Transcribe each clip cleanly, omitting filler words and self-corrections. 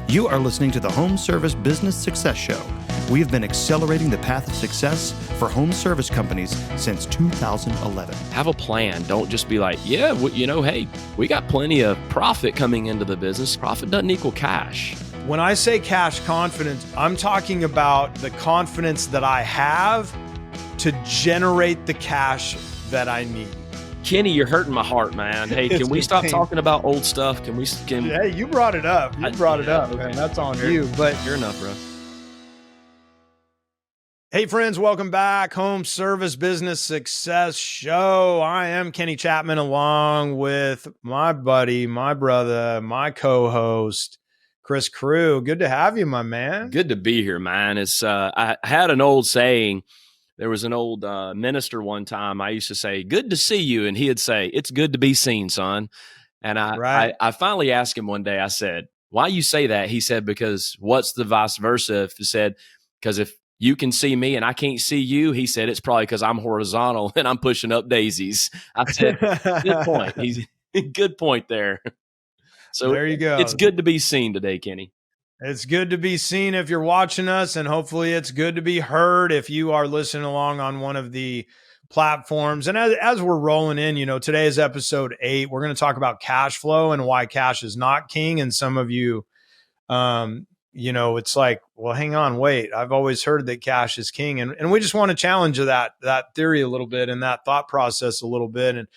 You are listening to the Home Service Business Success Show. We have been accelerating the path of success for home service companies since 2011. Have a plan. Don't just be like, yeah, hey, we got plenty of profit coming into the business. Profit doesn't equal cash. When I say cash confidence, I'm talking about the confidence that I have to generate the cash that I need. Kenny, you're hurting my heart, man. Hey, can we stop talking about old stuff? Hey, you brought it up. You brought it up, man. That's on you. But you're enough, bro. Hey, friends, welcome back. Home Service Business Success Show. I am Kenny Chapman, along with my buddy, my brother, my co-host, Chris Crew. Good to have you, my man. Good to be here, man. It's I had an old saying. There was an old minister one time. I used to say, "Good to see you," and he'd say, "It's good to be seen, son." And I finally asked him one day. I said, "Why you say that?" He said, "Because what's the vice versa?" If he said, "Because if you can see me and I can't see you," he said, "it's probably because I'm horizontal and I'm pushing up daisies." I said, "Good point." He's good point there. So there you go. It's good to be seen today, Kenny. It's good to be seen if you're watching us, and hopefully it's good to be heard if you are listening along on one of the platforms. And as we're rolling in, today is episode 8. We're going to talk about cash flow and why cash is not king. And some of you, it's like, well, hang on, wait, I've always heard that cash is king. And we just want to challenge that theory a little bit and that thought process a little bit.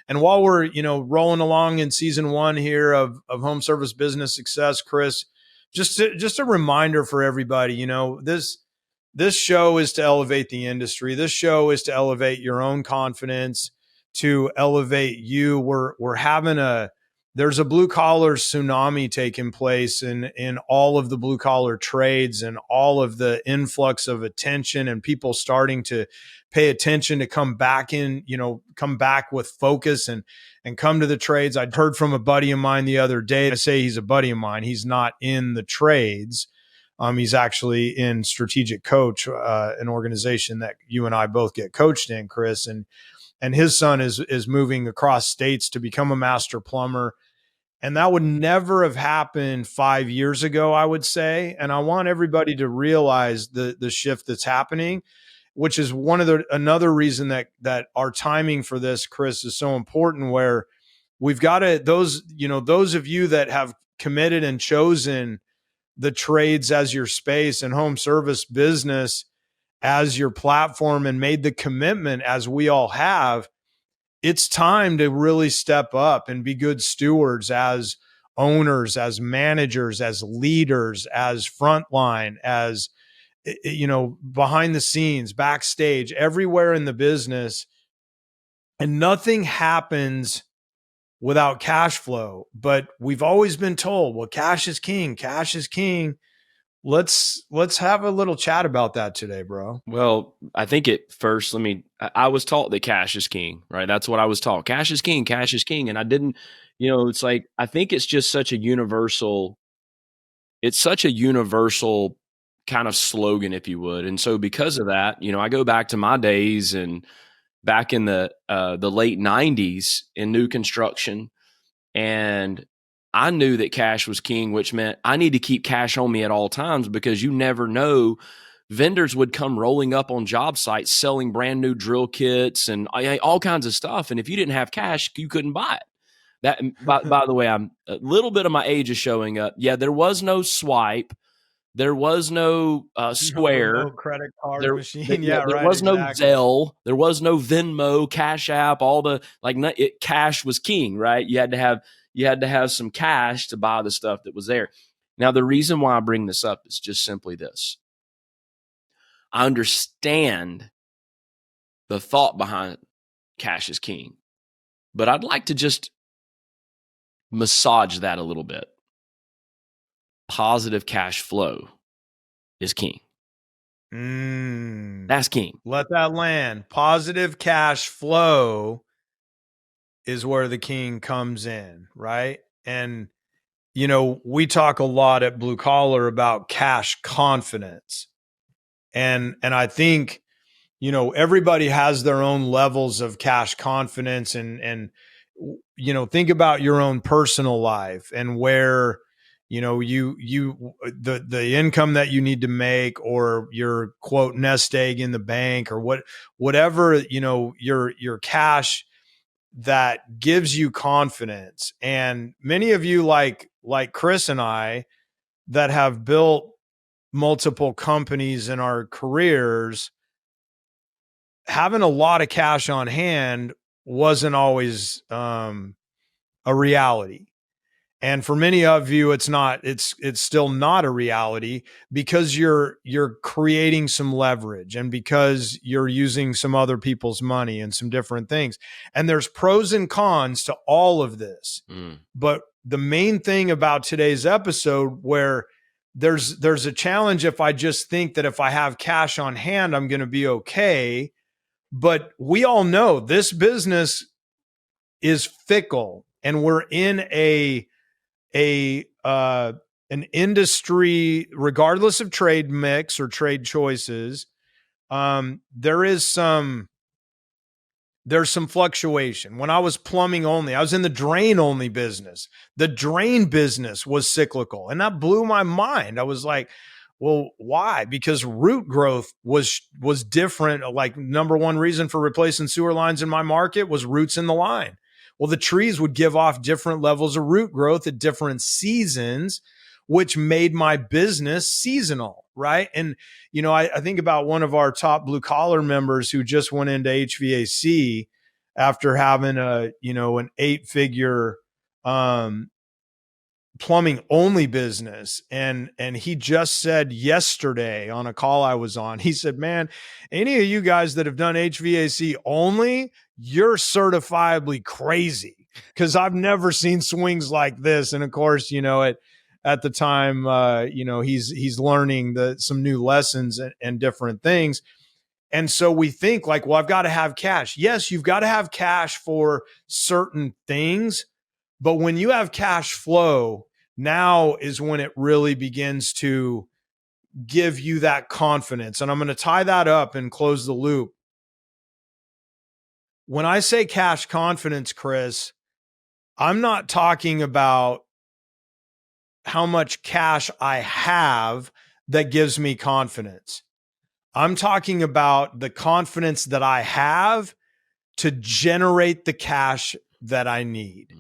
And while we're, rolling along in season 1 here of Home Service Business Success, Chris, just a reminder for everybody, this show is to elevate the industry. This show is to elevate your own confidence, to elevate you. We're having there's a blue collar tsunami taking place in all of the blue collar trades and all of the influx of attention and people starting to pay attention to come back with focus and come to the trades. I'd heard from a buddy of mine the other day. I say he's a buddy of mine. He's not in the trades. He's actually in Strategic Coach, an organization that you and I both get coached in, Chris. And his son is moving across states to become a master plumber. And that would never have happened 5 years ago, I would say. And I want everybody to realize the shift that's happening, which is another reason that our timing for this, Chris, is so important, where we've got to, those of you that have committed and chosen the trades as your space and home service business as your platform and made the commitment, as we all have, it's time to really step up and be good stewards as owners, as managers, as leaders, as frontline, as behind the scenes, backstage, everywhere in the business. And nothing happens without cash flow. But we've always been told, well, cash is king. Cash is king. Let's have a little chat about that today, bro. Well, I think I was taught that cash is king, right? That's what I was taught. Cash is king, cash is king. And I didn't, it's like, I think it's just such a universal kind of slogan, if you would. And so because of that, I go back to my days and back in the late 90s in new construction, and I knew that cash was king, which meant I need to keep cash on me at all times, because you never know. Vendors would come rolling up on job sites selling brand new drill kits and all kinds of stuff. And if you didn't have cash, you couldn't buy it. That, by the way, I'm a little bit of my age is showing up. Yeah, there was no swipe. There was no Square. No credit card machine. There was no Zelle. There was no Venmo, Cash App. Cash was king, right? You had to have some cash to buy the stuff that was there. Now, the reason why I bring this up is just simply this. I understand the thought behind cash is king, but I'd like to just massage that a little bit. Positive cash flow is king. That's king. Let that land. Positive cash flow is where the king comes in, right? And, we talk a lot at Blue Collar about cash confidence. And I think, everybody has their own levels of cash confidence and think about your own personal life and where the income that you need to make, or your quote nest egg in the bank, or whatever, your cash that gives you confidence. And many of you, like Chris and I, that have built multiple companies in our careers, having a lot of cash on hand wasn't always a reality. And for many of you, it's still not a reality, because you're creating some leverage, and because you're using some other people's money and some different things. And there's pros and cons to all of this. But the main thing about today's episode, where there's a challenge if I just think that if I have cash on hand, I'm going to be okay. But we all know this business is fickle, and we're in an industry, regardless of trade mix or trade choices, there's some fluctuation. When I was plumbing only, I was in the drain only business. The drain business was cyclical, and that blew my mind. I was like, well, why? Because root growth was different. Like, number one reason for replacing sewer lines in my market was roots in the line. Well, the trees would give off different levels of root growth at different seasons, which made my business seasonal, right? And, I think about one of our top blue collar members who just went into HVAC after having an 8-figure plumbing only business. And he just said yesterday on a call I was on, he said, man, any of you guys that have done HVAC only, you're certifiably crazy, because I've never seen swings like this. And of course, at the time, he's learning some new lessons and different things. And so we think like, well, I've got to have cash. Yes, you've got to have cash for certain things. But when you have cash flow, now is when it really begins to give you that confidence. And I'm going to tie that up and close the loop. When I say cash confidence, Chris, I'm not talking about how much cash I have that gives me confidence. I'm talking about the confidence that I have to generate the cash that I need.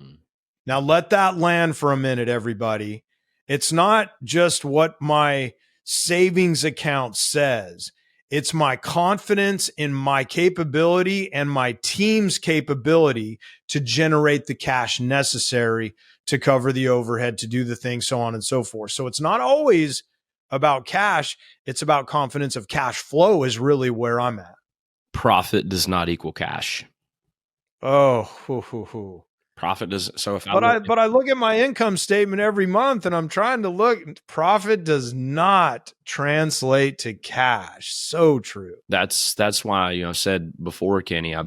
Now, let that land for a minute, everybody. It's not just what my savings account says. It's my confidence in my capability and my team's capability to generate the cash necessary to cover the overhead, to do the thing, so on and so forth. So it's not always about cash. It's about confidence of cash flow is really where I'm at. Profit does not equal cash. Profit does. So if I look at my income statement every month and I'm trying to look, profit does not translate to cash. So true. That's why, I said before, Kenny, I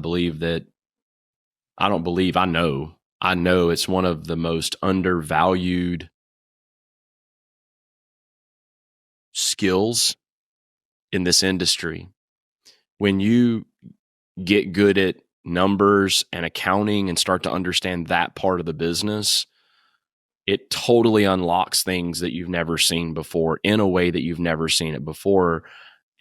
know it's one of the most undervalued skills in this industry. When you get good at numbers and accounting and start to understand that part of the business, it totally unlocks things that you've never seen before in a way that you've never seen it before.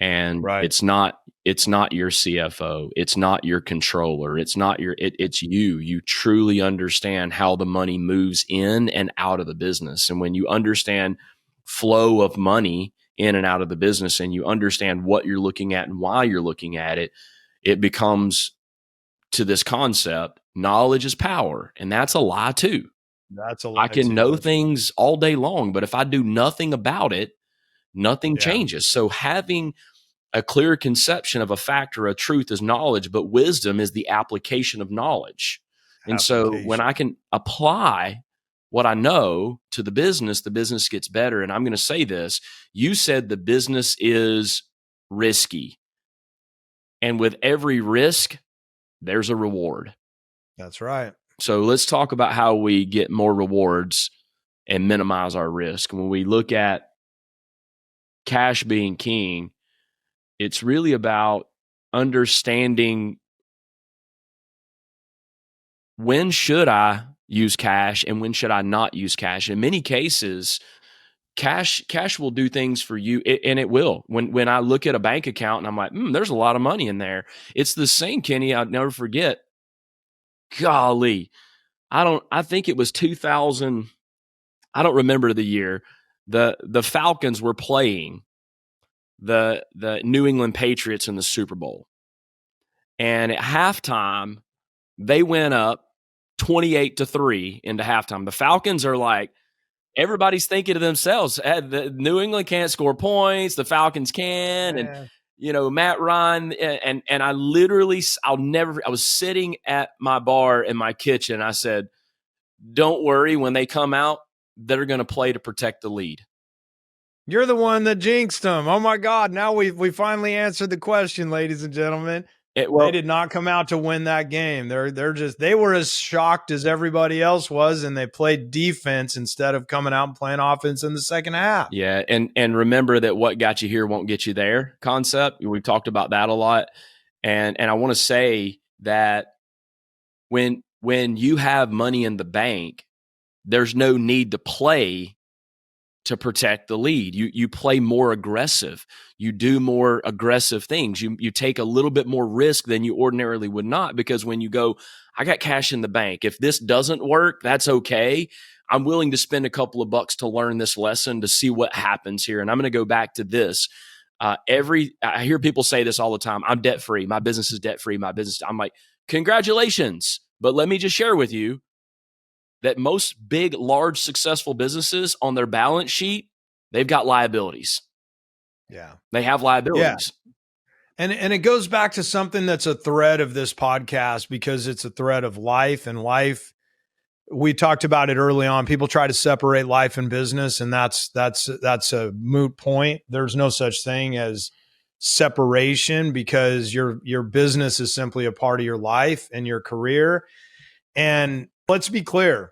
And it's not your CFO. It's not your controller. It's you. You truly understand how the money moves in and out of the business. And when you understand flow of money in and out of the business, and you understand what you're looking at and why you're looking at it, it becomes to this concept, knowledge is power. And that's a lie too. That's a lie. I can know things all day long, but if I do nothing about it, nothing changes. So having a clear conception of a fact or a truth is knowledge, but wisdom is the application of knowledge. And so when I can apply what I know to the business gets better. And I'm going to say this, you said the business is risky. And with every risk, there's a reward. That's right. So let's talk about how we get more rewards and minimize our risk. When we look at cash being king, it's really about understanding when should I use cash and when should I not use cash? In many cases, cash will do things for you, and it will. When I look at a bank account and I'm like, there's a lot of money in there. It's the same, Kenny. I'll never forget. Golly, I think it was 2000. I don't remember the year. The Falcons were playing the New England Patriots in the Super Bowl. And at halftime, they went up 28-3 into halftime. The Falcons are like, everybody's thinking to themselves, the New England can't score points, the Falcons can. And Matt Ryan, and I literally, I was sitting at my bar in my kitchen. I said, don't worry, when they come out, they're going to play to protect the lead. You're the one that jinxed them. Oh my God. Now we finally answered the question, ladies and gentlemen. They did not come out to win that game. They were as shocked as everybody else was, and they played defense instead of coming out and playing offense in the second half. Yeah, and remember that what got you here won't get you there concept. We've talked about that a lot. And I want to say that when you have money in the bank, there's no need to play to protect the lead. You play more aggressive. You do more aggressive things. You take a little bit more risk than you ordinarily would not, because when you go, I got cash in the bank. If this doesn't work, that's okay. I'm willing to spend a couple of bucks to learn this lesson, to see what happens here. And I'm going to go back to this. I hear people say this all the time. I'm debt free. My business is debt free. I'm like, congratulations. But let me just share with you that most big, large, successful businesses on their balance sheet, they've got liabilities. Yeah. They have liabilities. Yeah. And it goes back to something that's a thread of this podcast, because it's a thread of life. And life, we talked about it early on. People try to separate life and business, and that's a moot point. There's no such thing as separation, because your business is simply a part of your life and your career. And let's be clear,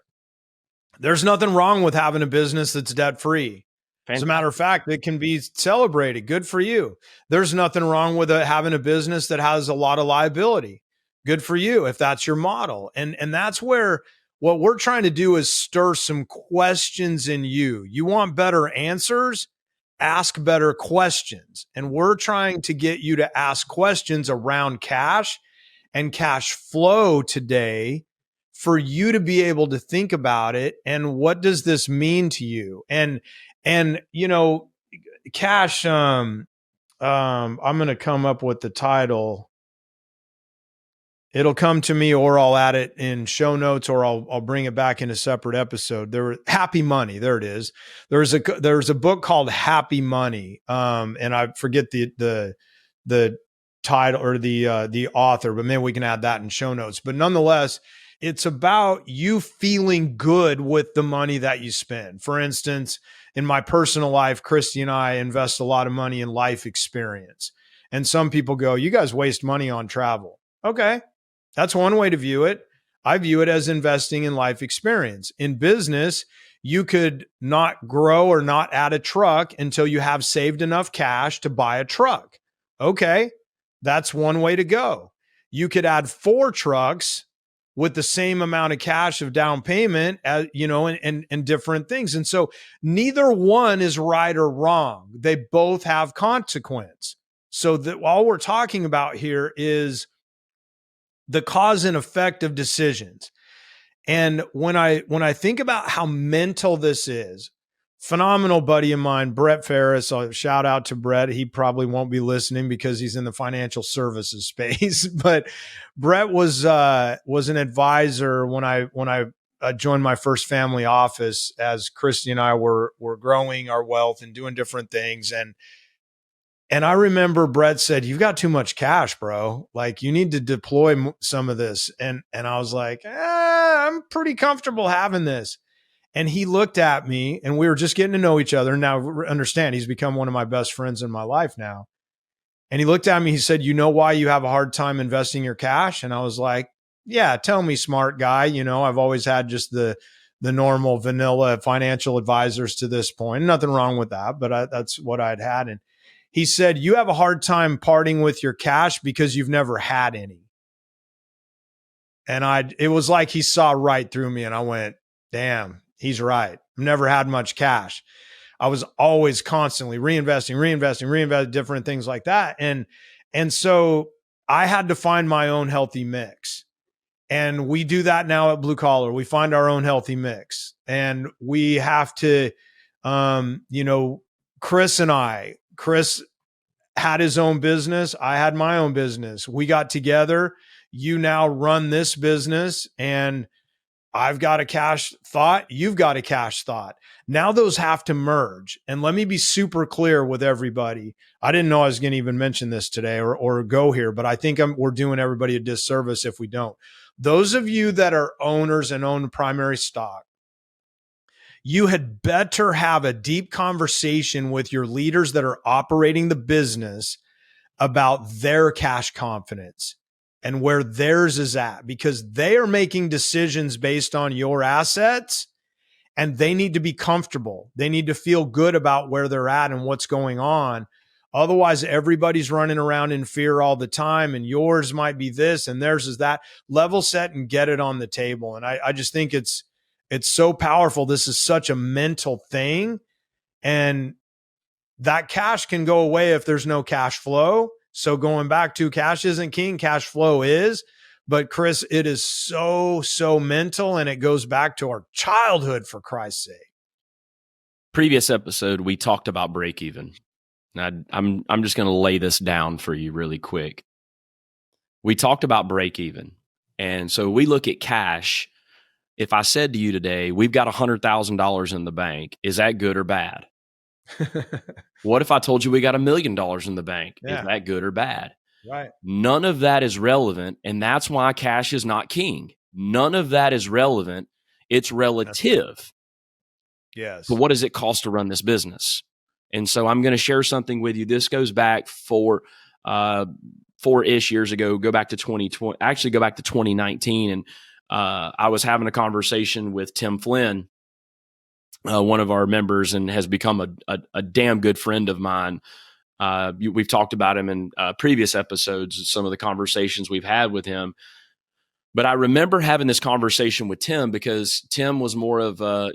there's nothing wrong with having a business that's debt-free. As a matter of fact, it can be celebrated. Good for you. There's nothing wrong with having a business that has a lot of liability. Good for you if that's your model. And that's where what we're trying to do is stir some questions in you. You want better answers? Ask better questions. And we're trying to get you to ask questions around cash and cash flow today, for you to be able to think about it. And what does this mean to you? And cash, I'm going to come up with the title. It'll come to me, or I'll add it in show notes, or I'll bring it back in a separate episode. Happy Money. There it is. There's a book called Happy Money. And I forget the title or the author, but maybe we can add that in show notes. But nonetheless, it's about you feeling good with the money that you spend. For instance, in my personal life, Christy and I invest a lot of money in life experience. And some people go, you guys waste money on travel. Okay, that's one way to view it. I view it as investing in life experience. In business, you could not grow or not add a truck until you have saved enough cash to buy a truck. Okay, that's one way to go. You could add 4 trucks with the same amount of cash of down payment, and different things. And so neither one is right or wrong. They both have consequence. So that all we're talking about here is the cause and effect of decisions. And when I think about how mental this is, phenomenal buddy of mine, Brett Ferris, I'll shout out to Brett. He probably won't be listening because he's in the financial services space, but Brett was an advisor when I joined my first family office, as Christy and I were growing our wealth and doing different things. And I remember Brett said, "You've got too much cash, bro. Like, you need to deploy some of this." And I was like, I'm pretty comfortable having this. And he looked at me, and we were just getting to know each other. Now, understand, he's become one of my best friends in my life now. And he looked at me, he said, "You know why you have a hard time investing your cash?" And I was like, "Yeah, tell me, smart guy. I've always had just the normal vanilla financial advisors to this point. Nothing wrong with that, but that's what I'd had." And he said, "You have a hard time parting with your cash because you've never had any." And it was like he saw right through me, and I went, damn, he's right. I've never had much cash. I was always constantly reinvesting, different things like that. And so I had to find my own healthy mix. And we do that now at Blue Collar. We find our own healthy mix. And we have to, Chris had his own business. I had my own business. We got together. You now run this business, and I've got a cash thought. You've got a cash thought. Now those have to merge. And let me be super clear with everybody. I didn't know I was going to even mention this today or go here, but I think we're doing everybody a disservice if we don't. Those of you that are owners and own primary stock, you had better have a deep conversation with your leaders that are operating the business about their cash confidence and where theirs is at, because they are making decisions based on your assets, and they need to be comfortable. They need to feel good about where they're at and what's going on. Otherwise, everybody's running around in fear all the time, and yours might be this and theirs is that. Level set and get it on the table. And I just think it's so powerful. This is such a mental thing. And that cash can go away if there's no cash flow. So going back to, cash isn't king, cash flow is. But Chris, it is so mental, and it goes back to our childhood, for Christ's sake. Previous episode, we talked about break even. Now, I'm just going to lay this down for you really quick. We talked about break even. And so we look at cash. If I said to you today, we've got $100,000 in the bank, is that good or bad? What if I told you we got $1 million in the bank? Yeah. Is that good or bad? Right. None of that is relevant. And that's why cash is not king. None of that is relevant. It's relative. Yes. So what does it cost to run this business? And so I'm going to share something with you. This goes back 4-ish years ago. Go back to 2020. Actually, go back to 2019. And I was having a conversation with Tim Flynn, one of our members, and has become a damn good friend of mine. We've talked about him in previous episodes, some of the conversations we've had with him. But I remember having this conversation with Tim because Tim was more of a,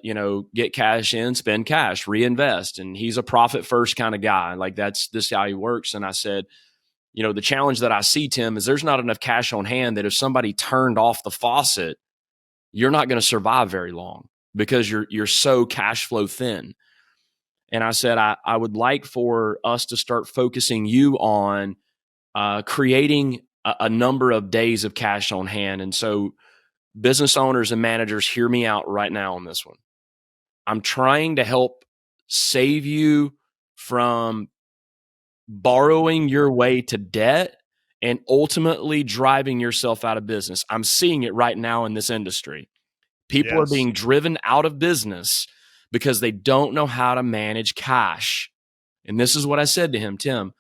get cash in, spend cash, reinvest. And he's a profit first kind of guy. Like this is how he works. And I said, the challenge that I see, Tim, is there's not enough cash on hand that if somebody turned off the faucet, you're not going to survive very long because you're so cash flow thin. And I said, I would like for us to start focusing you on creating a number of days of cash on hand. And so business owners and managers, hear me out right now on this one. I'm trying to help save you from borrowing your way to debt and ultimately driving yourself out of business. I'm seeing it right now in this industry. People are being driven out of business because they don't know how to manage cash. And this is what I said to him, Tim.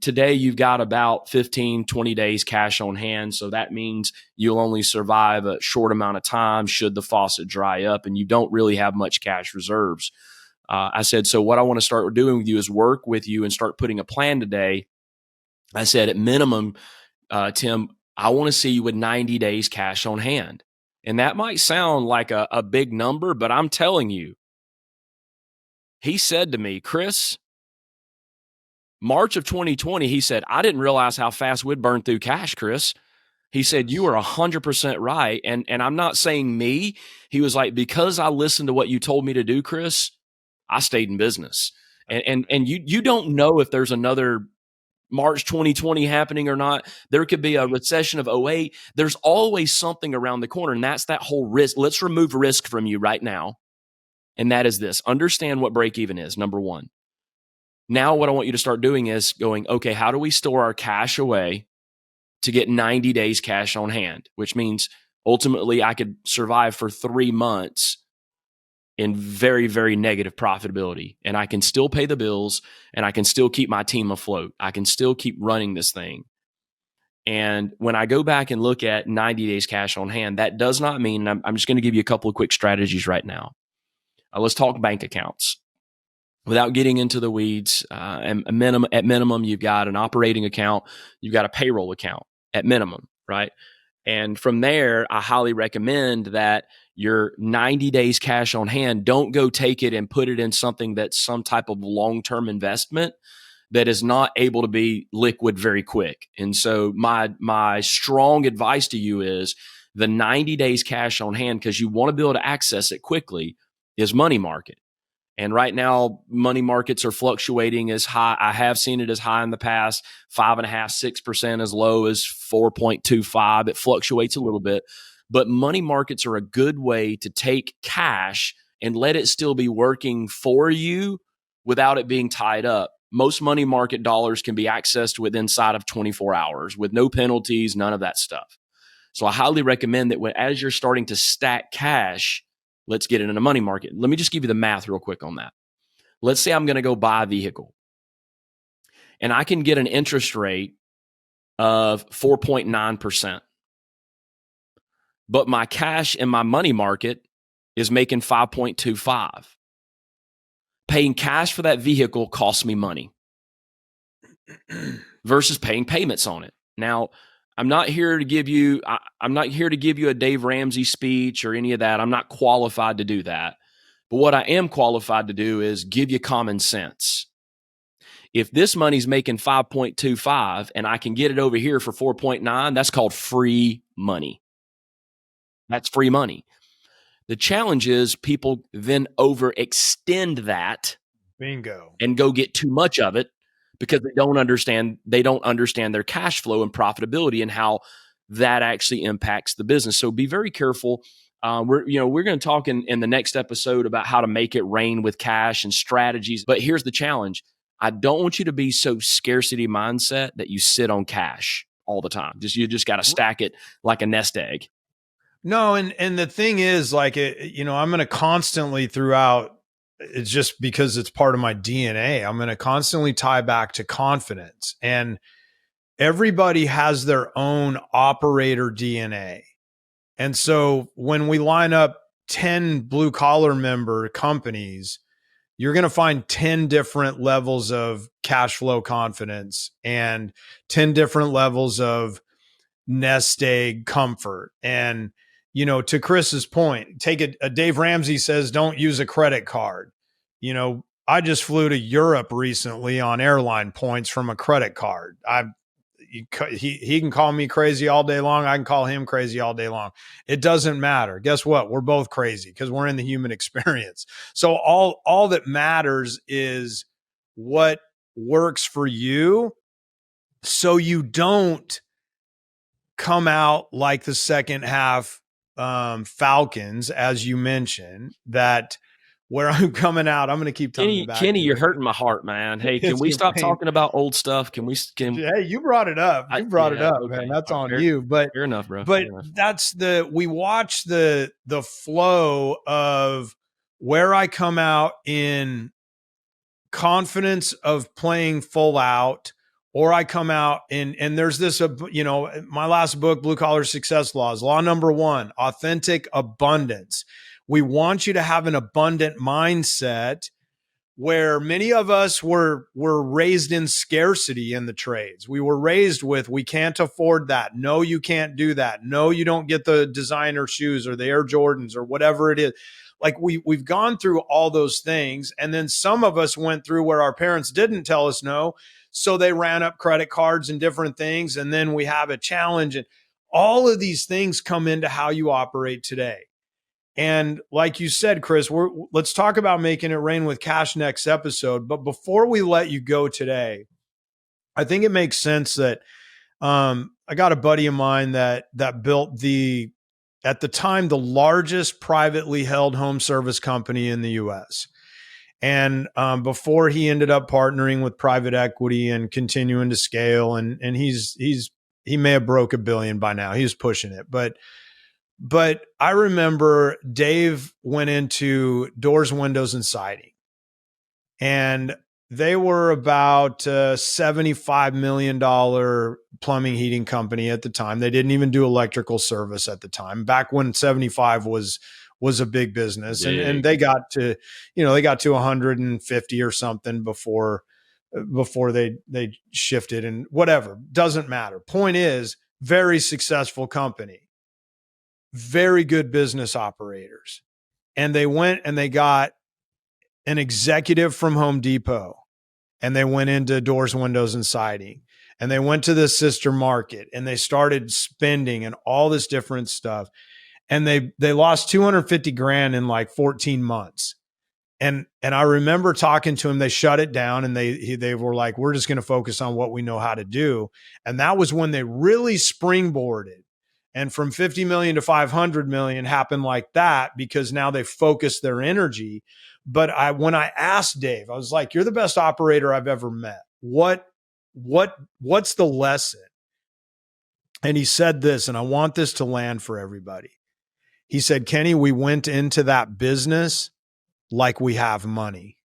Today, you've got about 15, 20 days cash on hand. So that means you'll only survive a short amount of time should the faucet dry up, and you don't really have much cash reserves. I said, so what I want to start doing with you is work with you and start putting a plan today. I said, at minimum, Tim, I want to see you with 90 days cash on hand. And that might sound like a big number, but I'm telling you, he said to me, Chris, March of 2020, he said, I didn't realize how fast we'd burn through cash, Chris. He said, you are 100% right. And I'm not saying me. He was like, because I listened to what you told me to do, Chris, I stayed in business. And you don't know if there's another March 2020 happening or not. There could be a recession of 2008. There's always something around the corner. And that's that whole risk. Let's remove risk from you right now. And that is this. Understand what break even is, number one. Now, what I want you to start doing is going, okay, how do we store our cash away to get 90 days cash on hand? Which means ultimately I could survive for 3 months in very, very negative profitability. And I can still pay the bills and I can still keep my team afloat. I can still keep running this thing. And when I go back and look at 90 days cash on hand, that does not mean, I'm just going to give you a couple of quick strategies right now. Let's talk bank accounts. Without getting into the weeds, at minimum, you've got an operating account, you've got a payroll account at minimum, right? And from there, I highly recommend that your 90 days cash on hand, don't go take it and put it in something that's some type of long-term investment that is not able to be liquid very quick. And so my strong advice to you is the 90 days cash on hand, because you want to be able to access it quickly, is money market. And right now, money markets are fluctuating as high. I have seen it as high in the past, 5.5%, 6%, as low as 4.25. It fluctuates a little bit, but money markets are a good way to take cash and let it still be working for you without it being tied up. Most money market dollars can be accessed within inside of 24 hours with no penalties, none of that stuff. So I highly recommend that as you're starting to stack cash, let's get it in a money market. Let me just give you the math real quick on that. Let's say I'm going to go buy a vehicle and I can get an interest rate of 4.9%, but my cash in my money market is making 5.25. Paying cash for that vehicle costs me money versus paying payments on it. Now, I'm not here to give you a Dave Ramsey speech or any of that. I'm not qualified to do that. But what I am qualified to do is give you common sense. If this money's making 5.25 and I can get it over here for 4.9, that's called free money. That's free money. The challenge is people then overextend that. Bingo. And go get too much of it because they don't understand their cash flow and profitability and how that actually impacts the business. So be very careful. We're going to talk in the next episode about how to make it rain with cash and strategies. But here's the challenge. I don't want you to be so scarcity mindset that you sit on cash all the time. You just got to stack it like a nest egg. No. And the thing is, like, I'm going to constantly throughout, it's just because it's part of my DNA. I'm going to constantly tie back to confidence, and everybody has their own operator DNA. And so when we line up 10 blue collar member companies, you're going to find 10 different levels of cash flow confidence and 10 different levels of nest egg comfort. And, to Chris's point, take a Dave Ramsey says, don't use a credit card. I just flew to Europe recently on airline points from a credit card. He can call me crazy all day long. I can call him crazy all day long. It doesn't matter. Guess what? We're both crazy because we're in the human experience. So all that matters is what works for you, so you don't come out like the second half Falcons, as you mentioned, that where I'm coming out, I'm going to keep telling you back. Kenny, you're hurting my heart, man. Hey, can we stop talking about old stuff? Hey, you brought it up. You brought it up, okay. Man. That's on you. But fair enough, bro. But that's we watch the flow of where I come out in confidence of playing full out, or I come out and there's this, my last book, Blue Collar Success Laws, law number 1, authentic abundance. We want you to have an abundant mindset, where many of us were raised in scarcity in the trades. We were raised with, we can't afford that. No, you can't do that. No, you don't get the designer shoes or the Air Jordans or whatever it is. Like we've gone through all those things. And then some of us went through where our parents didn't tell us no. So they ran up credit cards and different things. And then we have a challenge, and all of these things come into how you operate today. And like you said, Chris, let's talk about making it rain with cash next episode. But before we let you go today, I think it makes sense that I got a buddy of mine that built at the time, the largest privately held home service company in the U.S. And before he ended up partnering with private equity and continuing to scale, and he may have broke $1 billion by now. He was pushing it, But I remember Dave went into doors, windows, and siding, and they were about a $75 million plumbing heating company at the time. They didn't even do electrical service at the time, back when 75 was a big business. And they got to, they got to 150 or something before they shifted, and whatever, doesn't matter. Point is, very successful company, very good business operators. And they went and they got an executive from Home Depot, and they went into doors, windows, and siding. And they went to the sister market and they started spending and all this different stuff. And they lost 250 grand in like 14 months. And I remember talking to him, they shut it down and they were like, we're just going to focus on what we know how to do. And that was when they really springboarded. And from 50 million to 500 million happened like that, because now they focused their energy. But when I asked Dave, I was like, you're the best operator I've ever met. What's the lesson? And he said this, and I want this to land for everybody. He said, Kenny, we went into that business like we have money.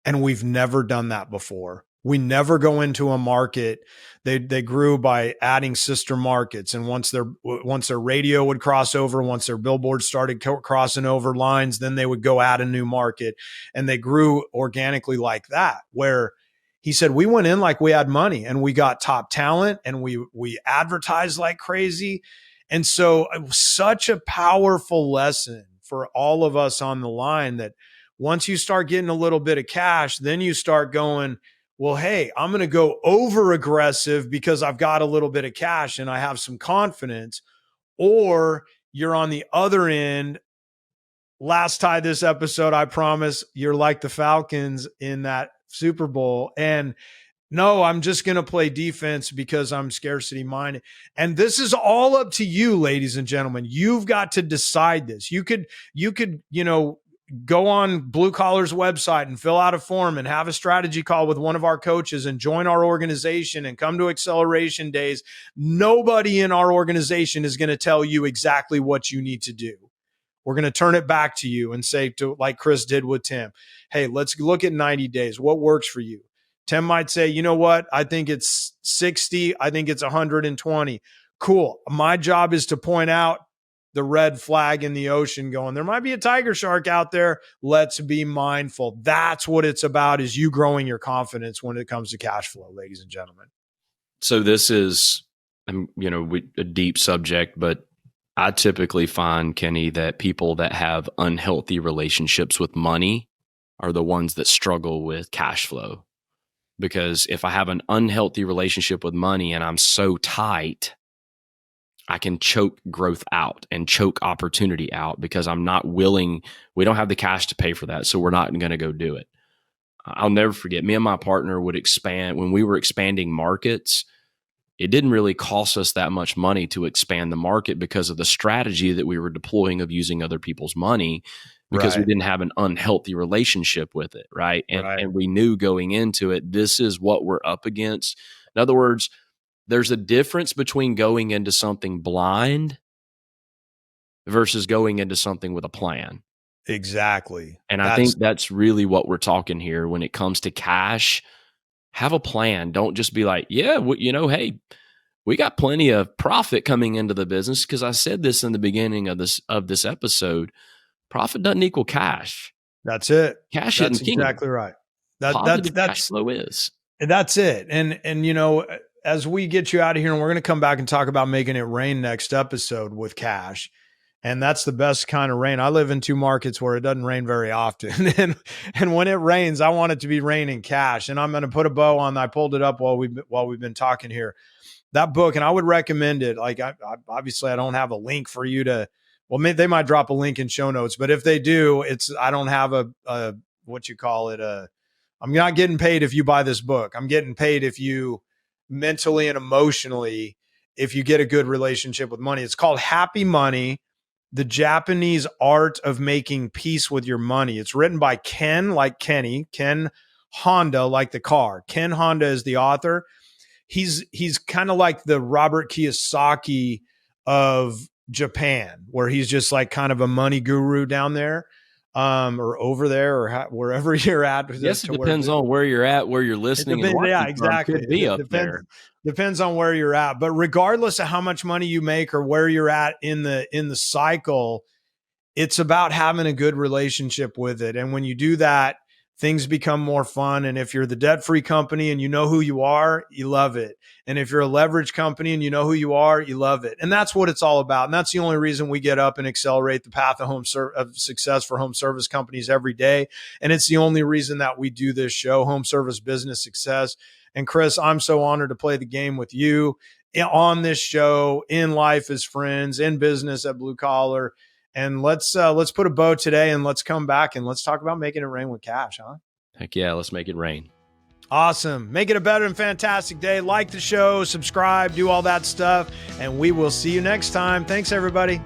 And we've never done that before. We never go into a market. They grew by adding sister markets. And once their radio would cross over, once their billboards started crossing over lines, then they would go add a new market. And they grew organically like that, where he said, we went in like we had money and we got top talent and we advertised like crazy. And so it was such a powerful lesson for all of us on the line, that once you start getting a little bit of cash, then you start going, well, hey, I'm going to go over aggressive because I've got a little bit of cash and I have some confidence. Or you're on the other end. Last tie this episode, I promise, you're like the Falcons in that Super Bowl. And no, I'm just going to play defense because I'm scarcity minded. And this is all up to you, ladies and gentlemen. You've got to decide this. You could, go on Blue Collar's website and fill out a form and have a strategy call with one of our coaches and join our organization and come to acceleration days. Nobody in our organization is going to tell you exactly what you need to do. We're going to turn it back to you and say, to like Chris did with Tim, hey, let's look at 90 days. What works for you? Tim might say, you know what? I think it's 60. I think it's 120. Cool. My job is to point out the red flag in the ocean going, there might be a tiger shark out there. Let's be mindful. That's what it's about, is you growing your confidence when it comes to cash flow, ladies and gentlemen. So this is, a deep subject, but I typically find, Kenny, that people that have unhealthy relationships with money are the ones that struggle with cash flow. Because if I have an unhealthy relationship with money and I'm so tight, I can choke growth out and choke opportunity out because I'm not willing. We don't have the cash to pay for that, so we're not going to go do it. I'll never forget, me and my partner would expand. When we were expanding markets, it didn't really cost us that much money to expand the market because of the strategy that we were deploying of using other people's money, because we didn't have an unhealthy relationship with it, right? And we knew going into it, this is what we're up against. In other words, there's a difference between going into something blind versus going into something with a plan. Exactly. And I think that's really what we're talking here when it comes to cash. Have a plan. Don't just be like, yeah, hey, we got plenty of profit coming into the business, because I said this in the beginning of this episode. Profit doesn't equal cash. That's it. Cash That's isn't king. Exactly right. That's cash flow is. That's it. And as we get you out of here, and we're going to come back and talk about making it rain next episode with cash. And that's the best kind of rain. I live in two markets where it doesn't rain very often. and when it rains, I want it to be raining cash. And I'm going to put a bow on. I pulled it up while we've been talking here. That book, and I would recommend it. Like, obviously I don't have a link for you to, well, maybe they might drop a link in show notes, but if they do, I don't have a what you call it. I'm not getting paid if you buy this book. I'm getting paid if you mentally and emotionally, if you get a good relationship with money. It's called Happy Money: The Japanese Art of Making Peace with Your Money. It's written by Ken, like Kenny, Ken Honda, like the car. Ken Honda is the author. He's kind of like the Robert Kiyosaki of Japan, where he's just like kind of a money guru down there, or over there, or wherever you're at. Yes, it depends on where you're at, where you're listening. Yeah, exactly. Could be up there. Depends on where you're at. But regardless of how much money you make or where you're at in the cycle, it's about having a good relationship with it. And when you do that, things become more fun. And if you're the debt-free company and you know who you are, you love it. And if you're a leverage company and you know who you are, you love it. And that's what it's all about. And that's the only reason we get up and accelerate the path of of success for home service companies every day. And it's the only reason that we do this show, Home Service Business Success. And Chris, I'm so honored to play the game with you on this show, in life as friends, in business at Blue Collar. And let's put a bow today, and let's come back and let's talk about making it rain with cash, huh? Heck yeah, let's make it rain. Awesome. Make it a better and fantastic day. Like the show, subscribe, do all that stuff, and we will see you next time. Thanks, everybody.